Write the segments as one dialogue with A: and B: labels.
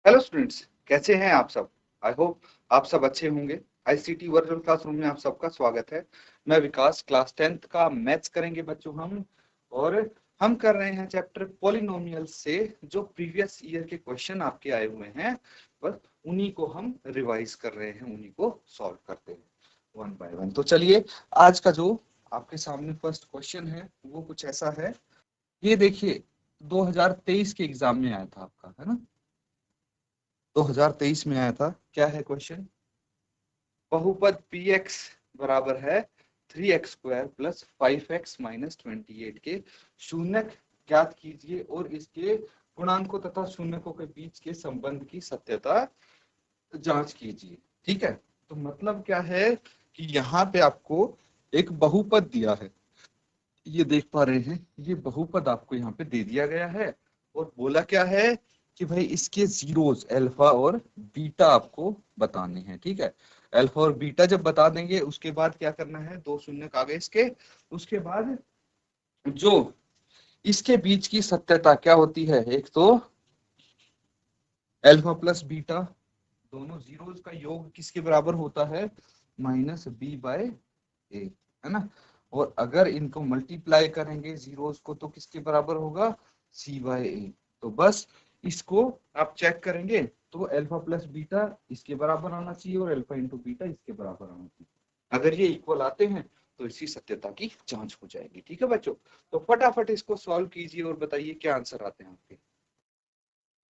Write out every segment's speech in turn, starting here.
A: Hello students, कैसे हैं आप सब। आई होप आप सब अच्छे होंगे। आईसीटी वर्चुअल क्लासरूम में आप सबका स्वागत है। मैं विकास, क्लास 10th का मैथ्स करेंगे बच्चों हम। और हम कर रहे हैं चैप्टर पॉलिनोमियल से जो प्रीवियस ईयर के क्वेश्चन आपके आए हुए हैं, बस उन्हीं को हम रिवाइज कर रहे हैं, उन्हीं को सॉल्व करते हैं वन बाय वन। तो चलिए, आज का जो आपके सामने फर्स्ट क्वेश्चन है वो कुछ ऐसा है। ये देखिए, 2023 के एग्जाम में आया था आपका, है ना। 2023 में आया था। क्या है क्वेश्चन? बहुपद px बराबर है 3x² प्लस 5x माइनस 28 के शून्यक ज्ञात कीजिए और इसके गुणांकों तथा शून्यकों के बीच के संबंध की सत्यता जांच कीजिए। ठीक है, तो मतलब क्या है कि यहाँ पे आपको एक बहुपद दिया है, ये देख पा रहे हैं, ये बहुपद आपको यहाँ पे दे दिया गया है। और बोला क्या है कि भाई इसके जीरोस अल्फा और बीटा आपको बताने हैं। ठीक है, अल्फा और बीटा जब बता देंगे उसके बाद क्या करना है, दो शून्य आ गए इसके। उसके बाद जो इसके बीच की सत्यता क्या होती है, एक तो अल्फा प्लस बीटा दोनों जीरोस का योग किसके बराबर होता है, -b/a, है ना। और अगर इनको मल्टीप्लाई करेंगे जीरोस को तो किसके बराबर होगा, c/a। तो बस इसको आप चेक करेंगे तो अल्फा प्लस बीटा इसके बराबर आना चाहिए और अल्फा इंटू बीटा इसके बराबर आना चाहिए। अगर ये इक्वल आते हैं तो इसी सत्यता की जांच हो जाएगी। ठीक है बच्चों, तो फटाफट इसको सॉल्व कीजिए और बताइए क्या आंसर आते हैं आपके।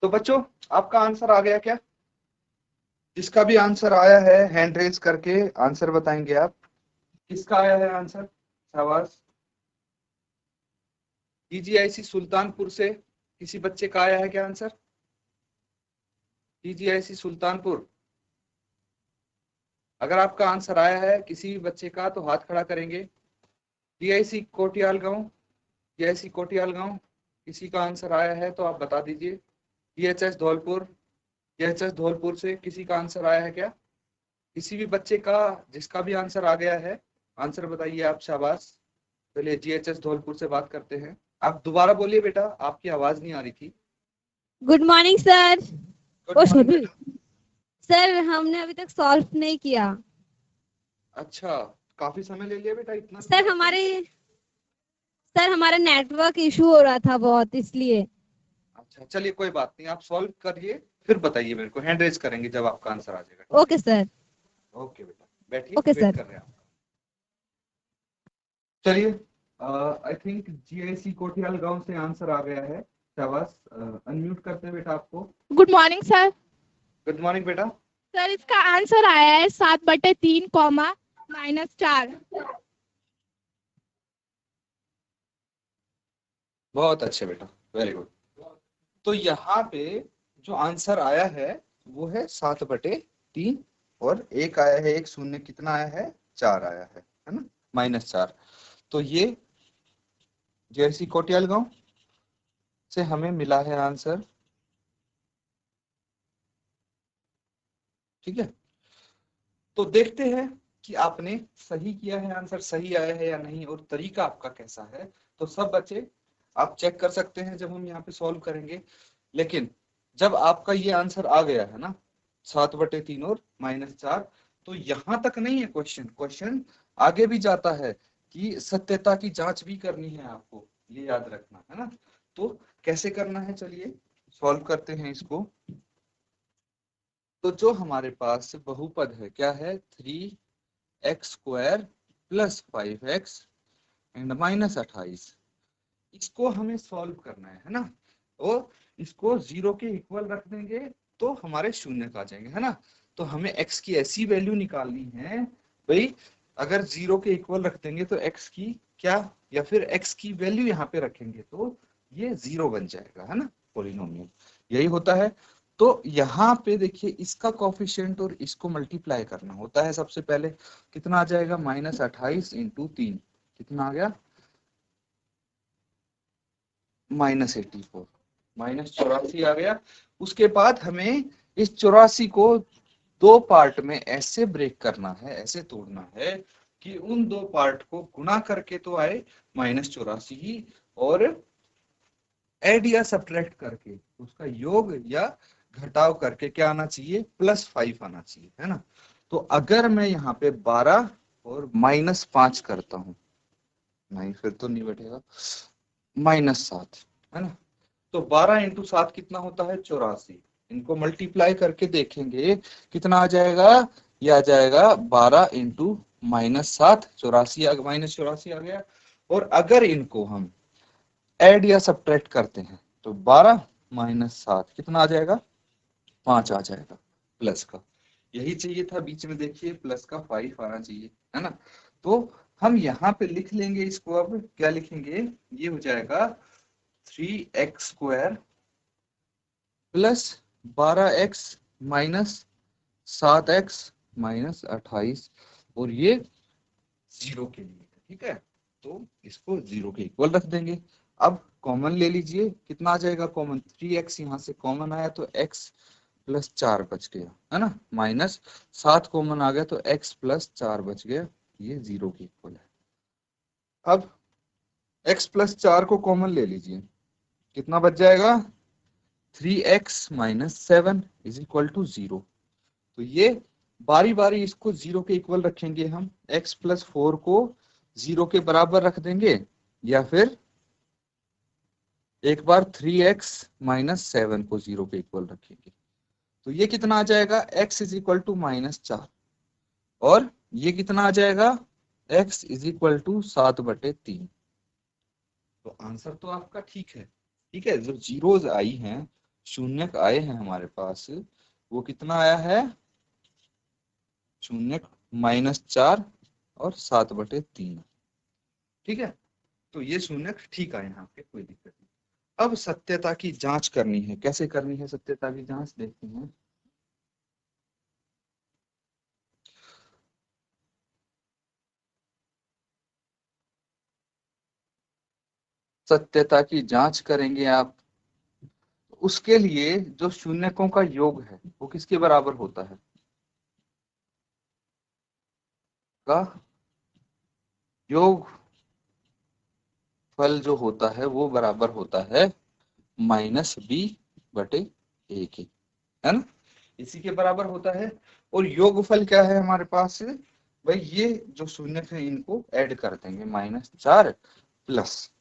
A: तो बच्चों, आपका आंसर आ गया क्या? जिसका भी आंसर आया है हैंड रेज करके आंसर बताएंगे आप। किसका आया है आंसर? शाबाश। डीजीआईसी सुल्तानपुर से किसी बच्चे का आया है क्या आंसर? डीजीआईसी सुल्तानपुर, अगर आपका आंसर आया है किसी भी बच्चे का तो हाथ खड़ा करेंगे। डीआईसी कोटियाल गांव, डीआईसी कोटियाल गांव, किसी का आंसर आया है तो आप बता दीजिए। डीएचएस धौलपुर, डीएचएस धौलपुर से किसी का आंसर आया है क्या? किसी भी बच्चे का जिसका भी आंसर आ गया है आंसर बताइए आप। शाबाश। चलिए, जीएचएस धौलपुर से बात करते हैं। आप दोबारा बोलिए बेटा, आपकी आवाज नहीं आ रही थी।
B: Good morning sir.
A: गुड
B: ओ
A: मॉर्निंग
B: सॉरी
A: बेटा।
B: सर, हमने अभी तक सॉल्व नहीं किया।
A: अच्छा, काफी समय ले लिया बेटा, इतना समय
B: सर
A: लगता है?
B: हमारे सर हमारा नेटवर्क इशू हो रहा था बहुत, इसलिए।
A: अच्छा चलिए, कोई बात नहीं, आप सॉल्व करिए फिर बताइए मेरे को। हैंड रेज करेंगे जब आपका आंसर आ जाएगा। ठीक है,
B: ओके सर।
A: ओके बेटा, बैठिए,
B: ओके
A: वेट
B: सर।
A: कर रहे हैं आप। चलिए, आई थिंक जीआईसी कोठियाल गांव से आंसर आ गया है। शाबाश। अनम्यूट करते हैं बेटा आपको।
C: Good morning sir.
A: Good morning बेटा।
C: सर इसका आंसर आया है 7/3 कॉमा -4।
A: बहुत अच्छे बेटा, वेरी गुड। तो यहाँ पे जो आंसर आया है वो है 7/3। और एक आया है, एक शून्य कितना आया है, 4 आया है ना, -4। तो ये जैसी कोटियाल गांव से हमें मिला है आंसर। ठीक है, तो देखते हैं कि आपने सही किया है, आंसर सही आया है या नहीं और तरीका आपका कैसा है। तो सब बच्चे आप चेक कर सकते हैं जब हम यहाँ पे सॉल्व करेंगे। लेकिन जब आपका ये आंसर आ गया है ना, 7/3 और -4, तो यहाँ तक नहीं है क्वेश्चन। क्वेश्चन आगे भी जाता है कि सत्यता की जांच भी करनी है आपको, ये याद रखना है ना। तो कैसे करना है, चलिए सॉल्व करते हैं इसको। तो जो हमारे पास बहुपद है क्या है, 3x² प्लस 5x एंड -28, इसको हमें सॉल्व करना है ना। और इसको जीरो के इक्वल रख देंगे तो हमारे शून्य आ जाएंगे, है ना। तो हमें x की ऐसी वैल्यू निकालनी है भाई, अगर जीरो के इक्वल रख देंगे तो x की क्या, या फिर x की वैल्यू यहाँ पे रखेंगे तो ये 0 बन जाएगा, है ना। पोलिनोमियल यही होता है। तो यहाँ पे देखिए, इसका कोफिशिएंट और इसको मल्टीप्लाई करना होता है सबसे पहले। कितना आ जाएगा, -28 इंटू 3, कितना आ गया, -84, -84 आ गया। उसके बाद हमें इस 84 को दो पार्ट में ऐसे ब्रेक करना है, ऐसे तोड़ना है कि उन दो पार्ट को गुणा करके तो आए -84 ही, और ऐड या सब्ट्रैक्ट करके उसका योग या घटाव करके क्या आना चाहिए, +5 आना चाहिए, है ना। तो अगर मैं यहाँ पे 12 और -5 करता हूं, नहीं फिर तो नहीं बैठेगा, -7, है ना। तो 12 × 7 कितना होता है, 84। इनको मल्टीप्लाई करके देखेंगे कितना आ जाएगा, ये आ जाएगा 12 × -7, 84 -84 आ गया। और अगर इनको हम ऐड या सब्ट्रैक्ट करते हैं तो 12 -7 कितना आ जाएगा, 5 आ जाएगा प्लस का। यही चाहिए था, बीच में देखिए प्लस का 5 आना चाहिए, है ना। तो हम यहाँ पे लिख लेंगे इसको, अब क्या लिखेंगे, ये हो जाएगा 3x² plus 12x minus 7x minus 28, और ये 0 के लिए, ठीक है। तो इसको 0 के इक्वल रख देंगे। अब कॉमन ले लीजिए, कितना आ जाएगा कॉमन, 3x यहाँ से कॉमन आया तो x +4 बच गया, है ना, -7 कॉमन आ गया तो x +4 बच गया, ये 0 के इक्वल है। अब x +4 को कॉमन ले लीजिए, कितना बच जाएगा, 3x - 7 = 0। तो ये बारी बारी इसको 0 के इक्वल रखेंगे हम, x +4 को 0 के बराबर रख देंगे, या फिर एक बार 3x - 7 को 0 के इक्वल रखेंगे। तो ये कितना आ जाएगा, x = -4, और ये कितना आ जाएगा, x = 7/3। तो आंसर तो आपका ठीक है, ठीक है। जो जीरोज आई हैं, शून्यक आए हैं हमारे पास, वो कितना आया है, शून्यक -4 और 7/3, ठीक है। तो ये शून्यक ठीक आए हैं आपके, कोई दिक्कत नहीं। अब सत्यता की जांच करनी है, कैसे करनी है सत्यता की जांच, देखते हैं। सत्यता की जांच करेंगे आप, उसके लिए जो शून्यकों का योग है वो किसके बराबर होता है, का योग फल जो होता है वो बराबर होता है -b/a के, है ना, इसी के बराबर होता है। और योगफल क्या है हमारे पास, भाई ये जो शून्यक है इनको ऐड कर देंगे, -4 +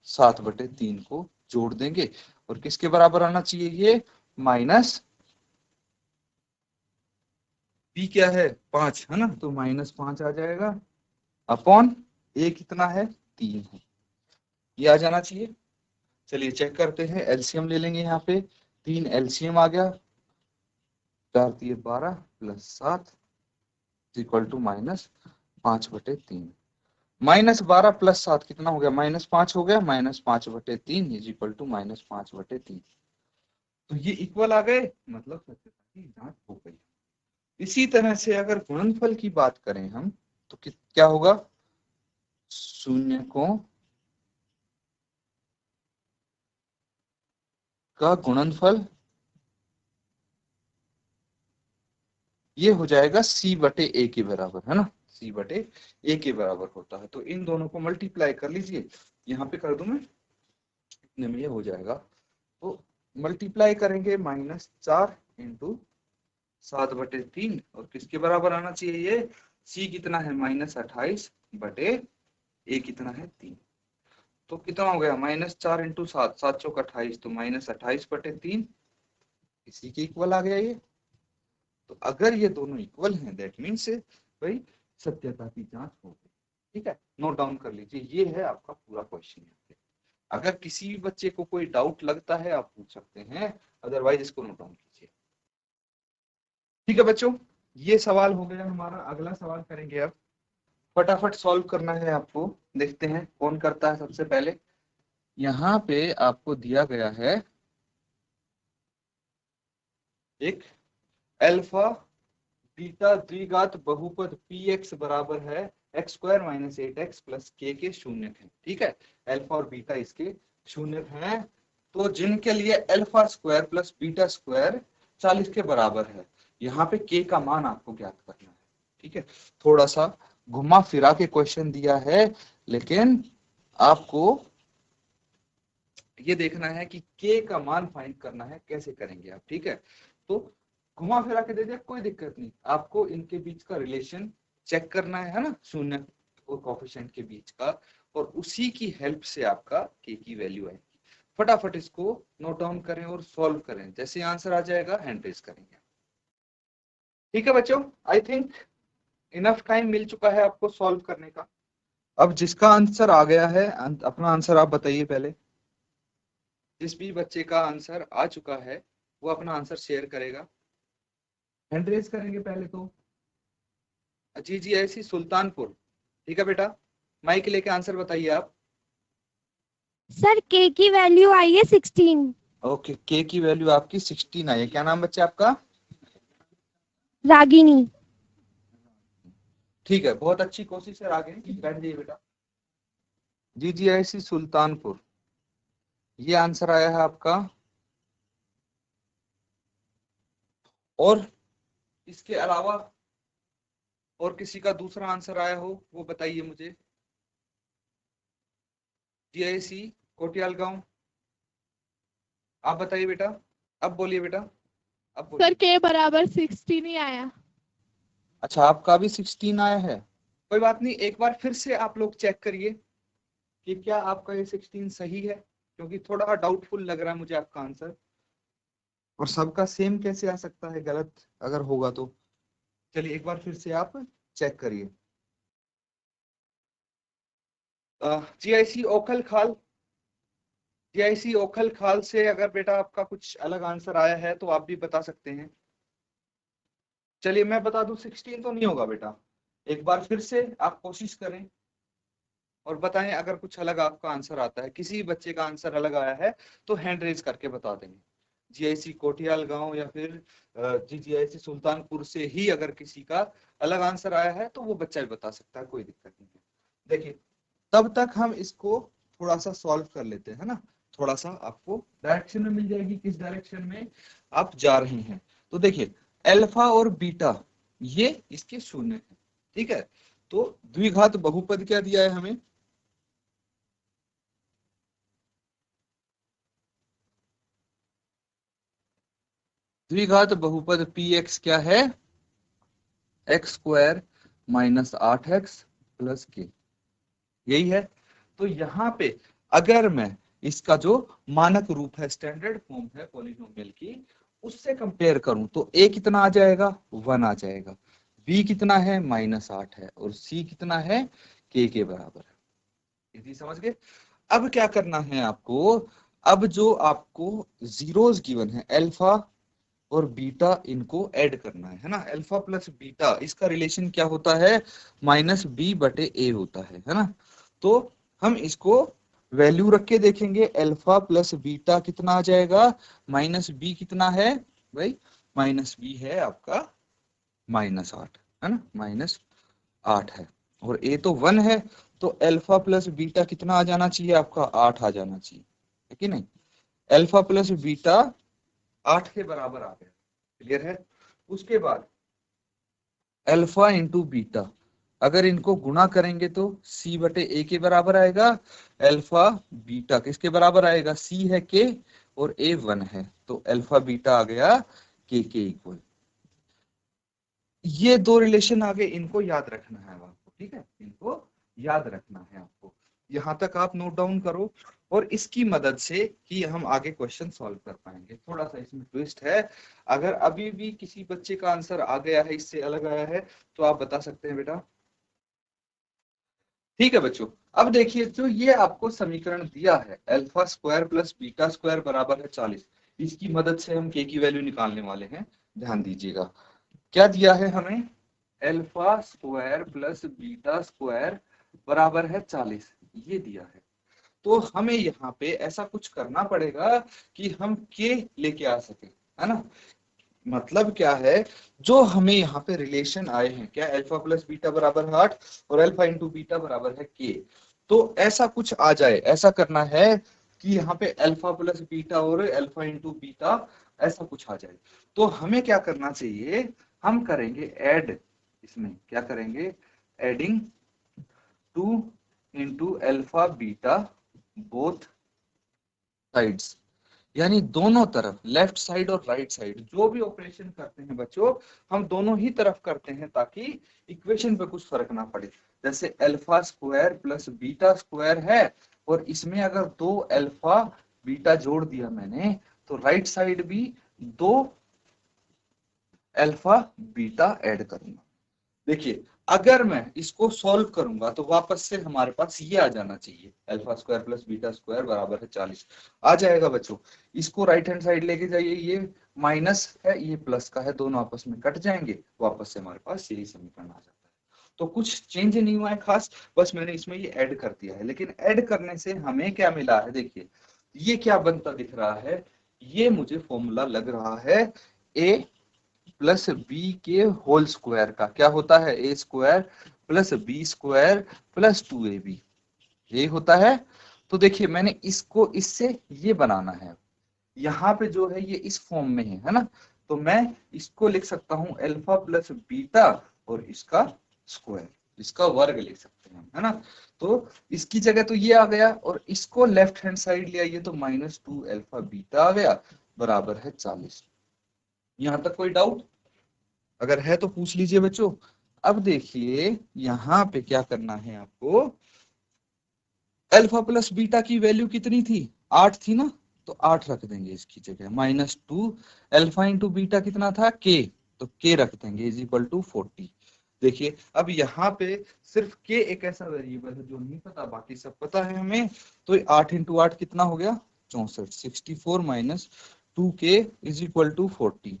A: 7/3 को जोड़ देंगे, और किसके बराबर आना चाहिए, ये b क्या है, 5, है ना, तो -5 आ जाएगा, अपॉन a कितना है, 3 है, ये आ जाना चाहिए। चलिए चेक करते हैं, एलसीएम ले लेंगे यहाँ पे, 3 एलसीएम आ गया, 4 × 12 + 7 = -5/3। -12 + 7 कितना हो गया, -5 हो गया, -5/3 = -5/3। तो ये इक्वल आ गए, मतलब सत्यता की जांच हो गई। इसी तरह से अगर गुणनफल की बात करें हम, तो क्या होगा, शून्यकों का गुणनफल ये हो जाएगा c/a के बराबर, है ना, c/a के बराबर होता है। तो इन दोनों को मल्टीप्लाई कर लीजिए, यहाँ पे कर दूं मैं, इतने में ये हो जाएगा। तो मल्टीप्लाई करेंगे, -4 × 7/3, और किसके बराबर आना चाहिए, ये c कितना है, -28/a कितना है, 3। तो कितना हो गया, -4 × 7, 7 चौक 28, तो -28/3, इसी के इक्वल आ गया ये। तो अगर ये दोनों इक्वल हैं, दैट मीन्स भाई सत्यता की जांच हो गई, ठीक है। नोट डाउन कर लीजिए, ये है आपका पूरा क्वेश्चन। अगर किसी भी बच्चे को कोई डाउट लगता है आप पूछ सकते हैं, अदरवाइज इसको नोट डाउन कीजिए, ठीक है बच्चों। ये सवाल हो गया हमारा, अगला सवाल करेंगे अब, फटाफट सॉल्व करना है आपको। देखते हैं कौन करता है सबसे पहले। यहाँ पे आपको दिया गया है एक अल्फा बीटा द्विघात बहुपद px बराबर है x² - 8x + k के शून्यक है, ठीक है। अल्फा और बीटा इसके शून्यक हैं, तो जिनके लिए α² + β² 40 के बराबर है, यहाँ पे k का मान आपको ज्ञात करना है, ठीक है। थोड़ा सा घुमा फिरा के क्वेश्चन दिया है, लेकिन आपको ये देखना है कि के का मान फाइंड करना है, कैसे करेंगे आप, ठीक है। तो घुमा फिरा के दे दिया, कोई दिक्कत नहीं, आपको इनके बीच का रिलेशन चेक करना है ना, शून्य और कोफिशिएंट के बीच का, और उसी की हेल्प से आपका के की वैल्यू आएगी। फटाफट इसको नोट डाउन करें और सॉल्व करें, जैसे आंसर आ जाएगा हैंड रेज करेंगे। ठीक है बच्चों, आई थिंक इनफ टाइम मिल चुका है आपको सॉल्व करने का। अब जिसका आंसर आ गया है अपना आंसर आप बताइए पहले। जिस भी बच्चे का आंसर आ चुका है वो अपना आंसर शेयर करेगा। हैंड रेज करेंगे पहले तो। जी जी ऐसी सुल्तानपुर, ठीक है बेटा, माइक लेके आंसर बताइए आप।
B: सर के की वैल्यू आई है 16।
A: ओके, के की वैल्यू आपकी 16 आई है। क्या नाम बच्चे आपका?
B: रागिनी।
A: ठीक है, बहुत अच्छी कोशिश है रागिनी, बैठ जाइए बेटा। जी जी ऐसी सुल्तानपुर, ये आंसर आया है आपका। और इसके अलावा और किसी का दूसरा आंसर आया हो वो बताइए मुझे। जीआईसी कोटियाल गांव, आप बताइए बेटा, अब बोलिए बेटा, अब
C: सर
A: बोलिए।
C: के बराबर 16 ही आया।
A: अच्छा, आपका भी 16 आया है, कोई बात नहीं, एक बार फिर से आप लोग चेक करिए कि क्या आपका ये 16 सही है, क्योंकि थोड़ा डाउटफुल लग रहा है मुझे आपका आंसर। और सबका सेम कैसे आ सकता है गलत अगर होगा तो। चलिए एक बार फिर से आप चेक करिए। जीआईसी ओखल खाल, जीआईसी ओखल खाल से अगर बेटा आपका कुछ अलग आंसर आया है तो आप भी बता सकते हैं। चलिए मैं बता दूं, 16 तो नहीं होगा बेटा, एक बार फिर से आप कोशिश करें और बताएं अगर कुछ अलग आपका आंसर आता है। किसी बच्चे का आंसर अलग आया है तो हैंड रेज करके बता देंगे। जीआईसी कोटियाल गांव या फिर जीआईसी सुल्तानपुर से ही अगर किसी का अलग आंसर आया है तो वो बच्चा भी बता सकता है, कोई दिक्कत नहीं है। देखिए तब तक हम इसको थोड़ा सा सॉल्व कर लेते हैं ना, थोड़ा सा आपको डायरेक्शन में मिल जाएगी किस डायरेक्शन में आप जा रहे हैं। तो देखिए अल्फा और बीटा ये इसके शून्य है, ठीक है। तो द्विघात बहुपद क्या दिया है हमें? द्विघात बहुपद पी एक्स क्या है? X square minus 8x plus के, यही है। तो यहाँ पे अगर मैं इसका जो मानक रूप है, स्टैंडर्ड फॉर्म है पॉलिनोमियल की, उससे कंपेयर करूं तो a कितना आ जाएगा? 1 आ जाएगा। b कितना है? -8 है। और c कितना है? k के बराबर है। यदि समझ गए। अब क्या करना है आपको? अब जो आपको जीरोस गिवन है अल्फा और बीटा, इनको ऐड करना है ना। अल्फा प्लस बीटा इसका रिलेशन क्या होता है? -b/a होता है ना। तो हम इसको वैल्यू रख के देखेंगे, अल्फा प्लस बीटा कितना आ जाएगा? -b कितना है भाई? -b है आपका -8, है ना, -8 है। और a तो 1 है, तो अल्फा प्लस बीटा कितना आ जाना चाहिए आपका? 8 आ जाना चाहिए, है कि नहीं। अल्फा प्लस बीटा 8 के बराबर आ गया, क्लियर है। उसके बाद अल्फा इंटू बीटा, अगर इनको गुणा करेंगे तो c/a के बराबर आएगा। अल्फा बीटा किसके बराबर आएगा? c है k और a 1 है, तो अल्फा बीटा आ गया k के इक्वल। ये दो रिलेशन आ गए, इनको याद रखना है आपको, ठीक है, इनको याद रखना है आपको। यहां तक आप नोट डाउन करो और इसकी मदद से ही हम आगे क्वेश्चन सॉल्व कर पाएंगे। थोड़ा सा इसमें ट्विस्ट है, अगर अभी भी किसी बच्चे का आंसर आ गया है, इससे अलग आया है, तो आप बता सकते हैं बेटा। ठीक है बच्चों, अब देखिए जो ये आपको समीकरण दिया है alpha square plus beta square बराबर है 40, इसकी मदद से हम के की वैल्यू निकालने वाले हैं। ध्यान दीजिएगा क्या दिया है हमें? Alpha square plus beta square बराबर है 40, ये दिया है। तो हमें यहाँ पे ऐसा कुछ करना पड़ेगा कि हम के लेके आ सके, है ना। मतलब क्या है, जो हमें यहाँ पे रिलेशन आए हैं, क्या अल्फा प्लस बीटा बराबर है 8 और अल्फा इंटू बीटा बराबर है के, तो ऐसा कुछ आ जाए, ऐसा करना है कि यहाँ पे अल्फा प्लस बीटा और अल्फा इंटू बीटा ऐसा कुछ आ जाए। तो हमें क्या करना चाहिए? हम करेंगे ऐड, इसमें क्या करेंगे? Adding 2 into alpha beta both sides, यानी दोनों तरफ, लेफ्ट साइड और राइट साइड, जो भी ऑपरेशन करते हैं बच्चों हम दोनों ही तरफ करते हैं ताकि इक्वेशन पे कुछ फर्क ना पड़े। जैसे alpha square plus beta square है और इसमें अगर दो अल्फा बीटा जोड़ दिया मैंने तो राइट साइड भी दो अल्फा बीटा ऐड करूंगा। देखिए अगर मैं इसको सॉल्व करूंगा तो वापस से हमारे पास ये आ जाना चाहिए, alpha square plus beta square बराबर है 40 आ जाएगा बच्चों। इसको राइट हैंड साइड लेके जाइए, ये माइनस है ये प्लस का है, दोनों आपस में कट जाएंगे, वापस से हमारे पास यही समीकरण आ जाता है। तो कुछ चेंज नहीं हुआ है खास, बस मैंने इसमें ये ऐड कर दिया है। लेकिन ऐड करने से हमें क्या मिला है, देखिए ये क्या बनता दिख रहा है, ये मुझे फॉर्मूला लग रहा है ए प्लस बी के होल स्क्वायर का। क्या होता है, a square plus b square plus 2ab, यही होता है। तो देखिए मैंने इसको इससे ये बनाना है, यहाँ पे जो है ये इस फॉर्म में है ना, तो मैं इसको लिख सकता हूँ अल्फा प्लस बीटा और इसका स्क्वायर, इसका वर्ग लिख सकते हैं, है ना। तो इसकी जगह तो ये आ गया और इसको लेफ्ट हैंड साइड ले आइए तो -2 अल्फा बीटा आ गया बराबर है 40। यहाँ तक कोई डाउट अगर है तो पूछ लीजिए बच्चों। अब देखिए यहाँ पे क्या करना है आपको, अल्फा प्लस बीटा की वैल्यू कितनी थी, 8 थी ना, तो 8 रख देंगे इसकी जगह, -2 अल्फा इंटू बीटा कितना था k, तो k रख देंगे इज इक्वल टू 40। देखिए अब यहाँ पे सिर्फ k एक ऐसा वेरिएबल है जो नहीं पता, बाकी सब पता है हमें। तो 8 इंटू 8 कितना हो गया 64, 64 minus 2k is equal to 40,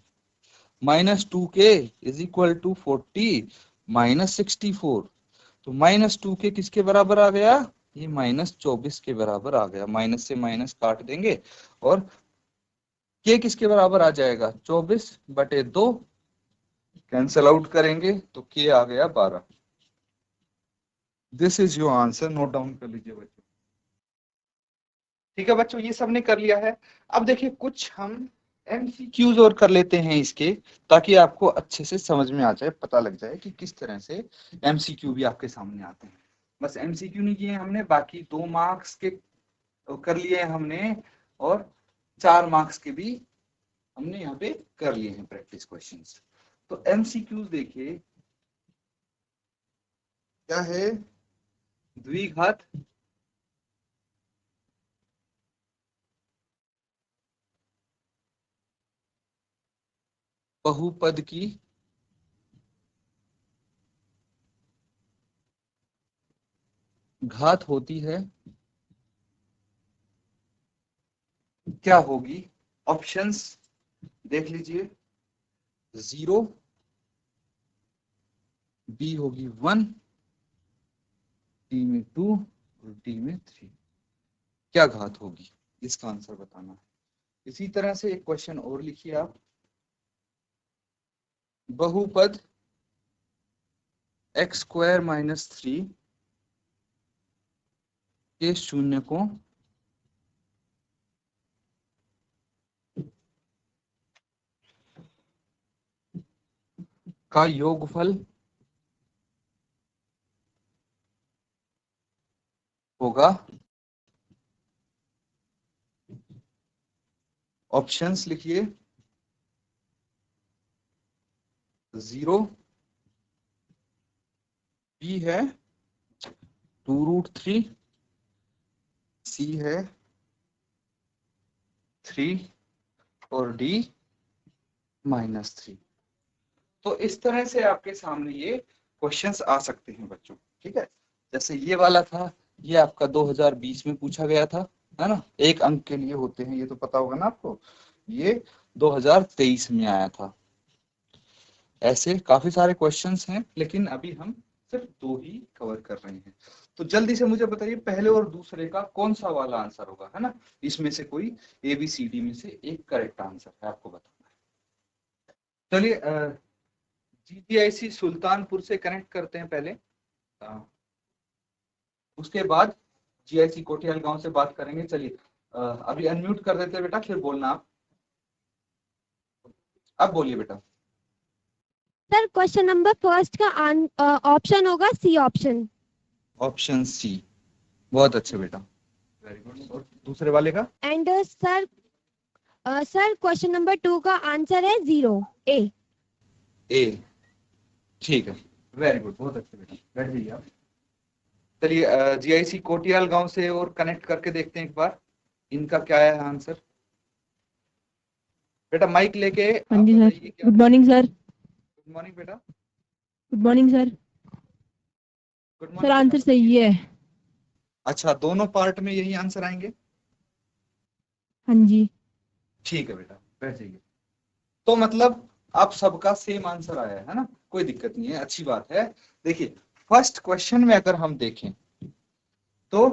A: -2k is equal to 40 -64, तो -2k किसके बराबर आ गया, ये -24 के बराबर आ गया। माइनस से माइनस काट देंगे और k किसके बराबर आ जाएगा 24/2, कैंसल आउट करेंगे तो k आ गया 12। This is your answer, note down कर लीजिए बच्चों। ठीक है बच्चों, ये सबने कर लिया है। अब देखिए कुछ हम एमसीक्यूज और कर लेते हैं इसके, ताकि आपको अच्छे से समझ में आ जाए, पता लग जाए कि किस तरह से एमसीक्यू भी आपके सामने आते हैं। बस एमसीक्यू नहीं किए हमने, बाकी 2 मार्क्स के कर लिए हमने और 4 मार्क्स के भी हमने यहाँ पे कर लिए हैं प्रैक्टिस क्वेश्चंस। तो एमसीक्यूज देखिए क्या है, द्विघात बहुपद की घात होती है क्या होगी, ऑप्शंस देख लीजिए, 0, बी होगी 1, टी में 2 और डी में 3। क्या घात होगी, इसका आंसर बताना है। इसी तरह से एक क्वेश्चन और लिखिए आप, बहुपद x² - 3 के शून्यकों का योगफल होगा। ऑप्शंस लिखिए, 0, बी है 2√3, सी है 3 और डी -3। तो इस तरह से आपके सामने ये क्वेश्चंस आ सकते हैं बच्चों। ठीक है, जैसे ये वाला था, ये आपका 2020 में पूछा गया था, है ना, 1 अंक के लिए होते हैं, ये तो पता होगा ना आपको। ये 2023 में आया था। ऐसे काफी सारे क्वेश्चंस हैं, लेकिन अभी हम सिर्फ 2 ही कवर कर रहे हैं। तो जल्दी से मुझे बताइए पहले और दूसरे का कौन सा वाला आंसर होगा, है ना, इसमें से कोई ABCD में से एक करेक्ट आंसर है, आपको बताना है। चलिए GGIC सुल्तानपुर से कनेक्ट करते हैं पहले, उसके बाद GIC कोठियाल गांव से बात करेंगे। चलिए अभी अनम्यूट कर देते हैं बेटा, फिर बोलना आप। अब बोलिए बेटा।
B: सर क्वेश्चन नंबर फर्स्ट का ऑप्शन होगा सी ऑप्शन।
A: ऑप्शन सी, बहुत अच्छे बेटा, वेरी गुड। और दूसरे वाले का?
B: And sir sir question number 2 का आंसर है 0 ए।
A: ए, ठीक है, वेरी गुड, बहुत अच्छे बेटा, बैठ जाइए आप। चलिए जीआईसी कोटियाल गांव से और कनेक्ट करके देखते हैं एक बार, इनका क्या है आंसर। बेटा माइक लेके
D: हाँ जी सर,
A: क्या?
D: Good morning sir.
A: Good morning बेटा।
D: Good morning sir.
A: Good
D: sir
A: morning
D: answer सही है।
A: अच्छा, दोनों पार्ट में यही आंसर आएंगे?
D: हाँ जी।
A: ठीक है बेटा, बैठ जाइए। तो मतलब आप सबका सेम आंसर आया है ना, कोई दिक्कत नहीं है, अच्छी बात है। देखिए फर्स्ट क्वेश्चन में अगर हम देखें तो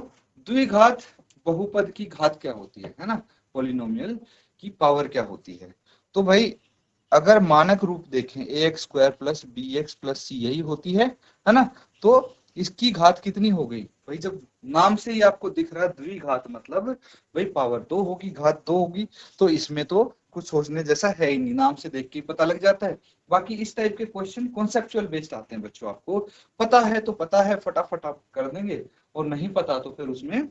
A: द्विघात बहुपद की घात क्या होती है ना, पॉलिनोमियल की पावर क्या होती है। तो भाई अगर मानक रूप देखें ax² plus bx plus c यही होती है ना, तो इसकी घात कितनी हो गई भाई, जब नाम से ही आपको दिख रहा है द्विघात मतलब भाई पावर 2 होगी, घात 2 होगी, तो इसमें तो कुछ सोचने जैसा है ही नहीं, नाम से देख के पता लग जाता है। बाकी इस टाइप के क्वेश्चन कॉन्सेप्चुअल बेस्ड आते हैं बच्चों, आपको पता है तो पता है, फटाफट आप कर देंगे, और नहीं पता तो फिर उसमें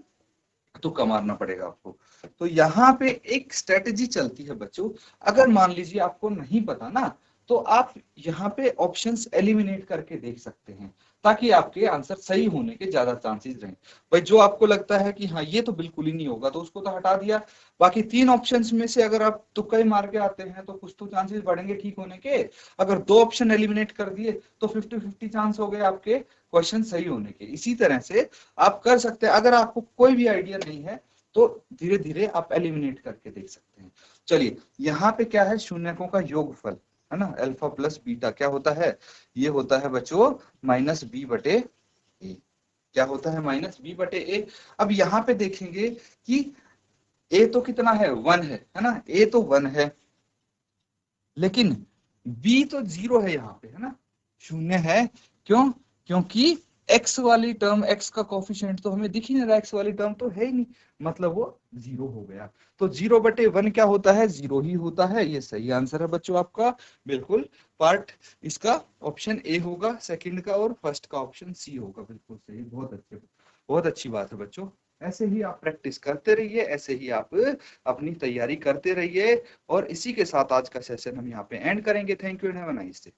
A: तुक्का मारना पड़ेगा आपको। तो यहाँ पे एक स्ट्रेटेजी चलती है बच्चों, अगर मान लीजिए आपको नहीं पता ना, तो आप यहाँ पे ऑप्शंस एलिमिनेट करके देख सकते हैं, ताकि आपके आंसर सही होने के ज्यादा चांसेस रहें। भाई जो आपको लगता है कि हाँ ये तो बिल्कुल ही नहीं होगा, तो उसको तो हटा दिया। बाकी 3 ऑप्शंस में से अगर आप तुक्का ही मार के आते हैं तो कुछ तो चांसेस बढ़ेंगे ठीक होने के। अगर 2 ऑप्शन एलिमिनेट कर दिए तो 50-50 चांस हो गए आपके क्वेश्चन सही होने के। इसी तरह से आप कर सकते हैं, अगर आपको कोई भी आइडिया नहीं है तो धीरे धीरे आप एलिमिनेट करके देख सकते हैं। चलिए यहाँ पे क्या है, शून्यकों का योगफल है ना, अल्फा प्लस बीटा क्या होता है, ये होता है बच्चों -b/a। क्या होता है -b/a। अब यहाँ पे देखेंगे कि a तो कितना है 1 है ना, a तो 1 है, लेकिन b तो 0 है यहाँ पे है ना, 0 है। क्यों? क्योंकि x वाली टर्म, x का कोफिशिएंट तो हमें दिख ही नहीं रहा, x वाली टर्म तो है ही नहीं, मतलब वो 0 हो गया। तो 0/1 क्या होता है, 0 ही होता है। ये सही आंसर है बच्चों आपका, बिल्कुल। पार्ट इसका ऑप्शन ए होगा सेकंड का, और फर्स्ट का ऑप्शन सी होगा, बिल्कुल सही। बहुत अच्छे, बहुत अच्छी बात है बच्चों। ऐसे ही आप प्रैक्टिस करते रहिए, ऐसे ही आप अपनी तैयारी करते रहिए, और इसी के साथ आज का सेशन हम यहाँ पे एंड करेंगे। Thank you and have a nice day.